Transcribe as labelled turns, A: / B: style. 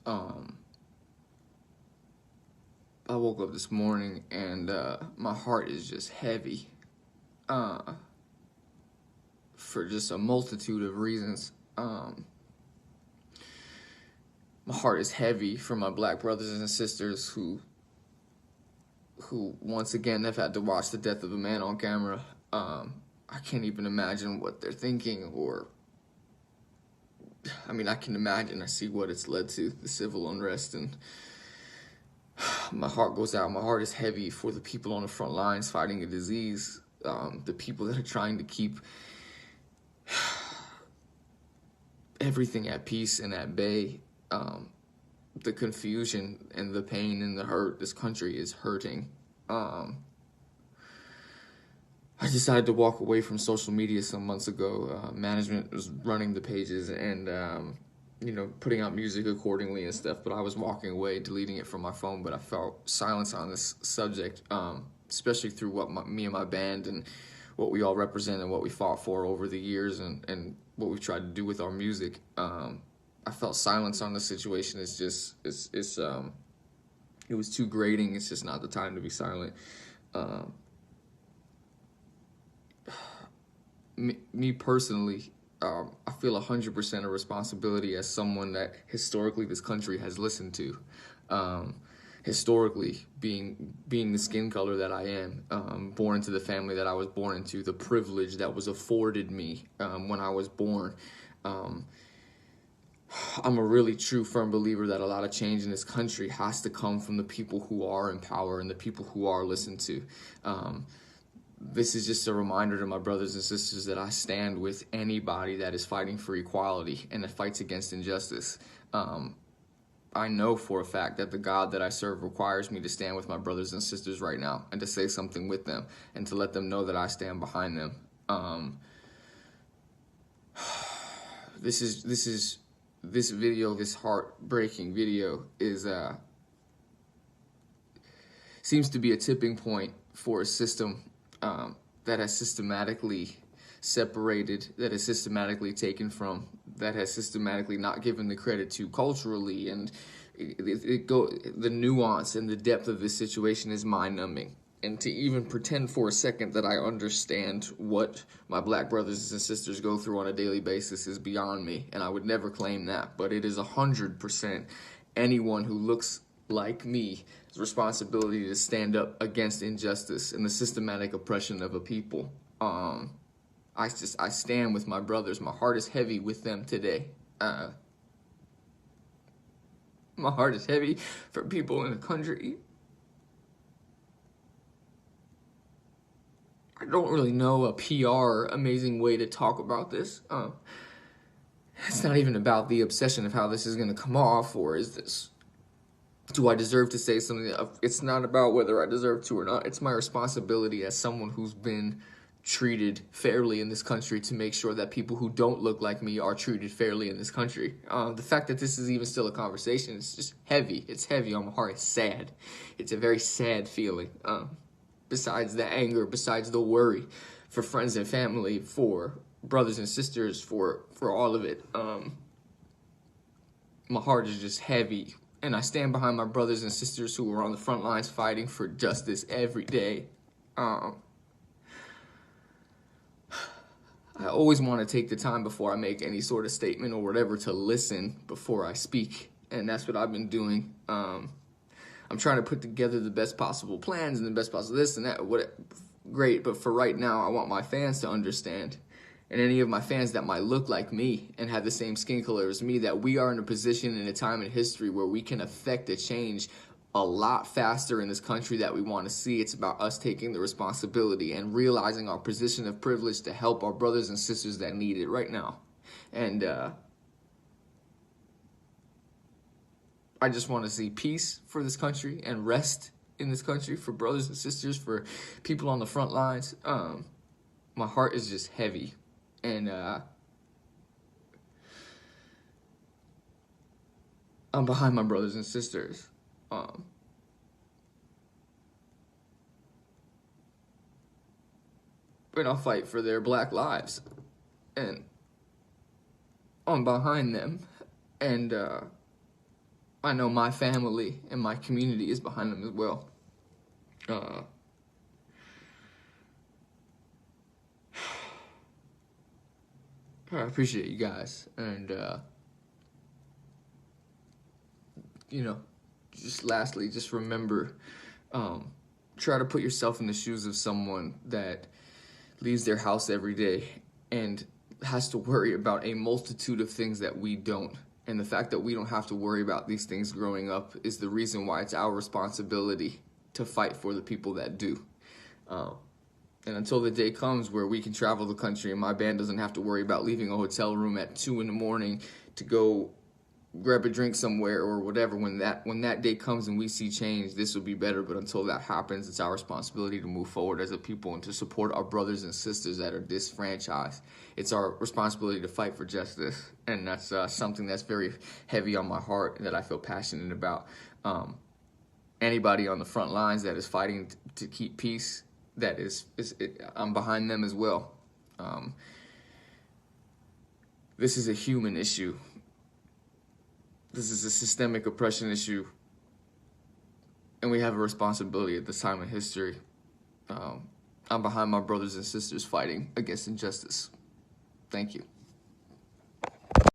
A: Um, I woke up this morning and my heart is just heavy for just a multitude of reasons. My heart is heavy for my black brothers and sisters who once again have had to watch the death of a man on camera. I can't even imagine what they're thinking, or I mean, I can imagine. I see what it's led to, the civil unrest, and my heart goes out. My heart is heavy for the people on the front lines fighting a disease, the people that are trying to keep everything at peace and at bay. The confusion and the pain and the hurt, this country is hurting. I decided to walk away from social media some months ago. Management was running the pages and, putting out music accordingly and stuff, but I was walking away, deleting it from my phone, but I felt silence on this subject, especially through what me and my band and what we all represent and what we fought for over the years and what we tried to do with our music. I felt silence on the situation. It was too grating. It's just not the time to be silent. Me personally, I feel 100% a responsibility as someone that historically this country has listened to. Historically, being the skin color that I am, born into the family that I was born into, the privilege that was afforded me when I was born. I'm a really true, firm believer that a lot of change in this country has to come from the people who are in power and the people who are listened to. This is just a reminder to my brothers and sisters that I stand with anybody that is fighting for equality and that fights against injustice. I know for a fact that the God that I serve requires me to stand with my brothers and sisters right now and to say something with them and to let them know that I stand behind them. This video, this heartbreaking video, seems to be a tipping point for a system that has systematically separated, that has systematically taken from, that has systematically not given the credit to culturally, and the nuance and the depth of this situation is mind-numbing. And to even pretend for a second that I understand what my black brothers and sisters go through on a daily basis is beyond me, and I would never claim that. But it is 100% anyone who looks like me's responsibility to stand up against injustice and the systematic oppression of a people. I stand with my brothers. My heart is heavy with them today. My heart is heavy for people in the country. I don't really know a PR amazing way to talk about this. It's not even about the obsession of how this is going to come off, or do I deserve to say something? It's not about whether I deserve to or not. It's my responsibility as someone who's been treated fairly in this country to make sure that people who don't look like me are treated fairly in this country. The fact that this is even still a conversation is just heavy. It's heavy on my heart. It's sad. It's a very sad feeling. Besides the anger, besides the worry for friends and family, for brothers and sisters, for all of it. My heart is just heavy, and I stand behind my brothers and sisters who are on the front lines fighting for justice every day. I always want to take the time before I make any sort of statement or whatever to listen before I speak, and that's what I've been doing. I'm trying to put together the best possible plans and the best possible this and that. Great, but for right now, I want my fans to understand, and any of my fans that might look like me and have the same skin color as me, that we are in a position in a time in history where we can affect a change a lot faster in this country that we want to see. It's about us taking the responsibility and realizing our position of privilege to help our brothers and sisters that need it right now. And I just want to see peace for this country and rest in this country for brothers and sisters, for people on the front lines. My heart is just heavy, and I'm behind my brothers and sisters. And I'll fight for their black lives, and I'm behind them, and I know my family and my community is behind them as well. I appreciate you guys, and you know, just lastly, just remember, try to put yourself in the shoes of someone that leaves their house every day and has to worry about a multitude of things that we don't. And the fact that we don't have to worry about these things growing up is the reason why it's our responsibility to fight for the people that do. And until the day comes where we can travel the country and my band doesn't have to worry about leaving a hotel room at 2 a.m. to go grab a drink somewhere or whatever, when that day comes and we see change, this will be better. But until that happens, it's our responsibility to move forward as a people and to support our brothers and sisters that are disfranchised. It's our responsibility to fight for justice, and that's something that's very heavy on my heart and that I feel passionate about. Anybody on the front lines that is fighting to keep peace, I'm behind them as well. This is a human issue. This is a systemic oppression issue, and we have a responsibility at this time in history. I'm behind my brothers and sisters fighting against injustice. Thank you.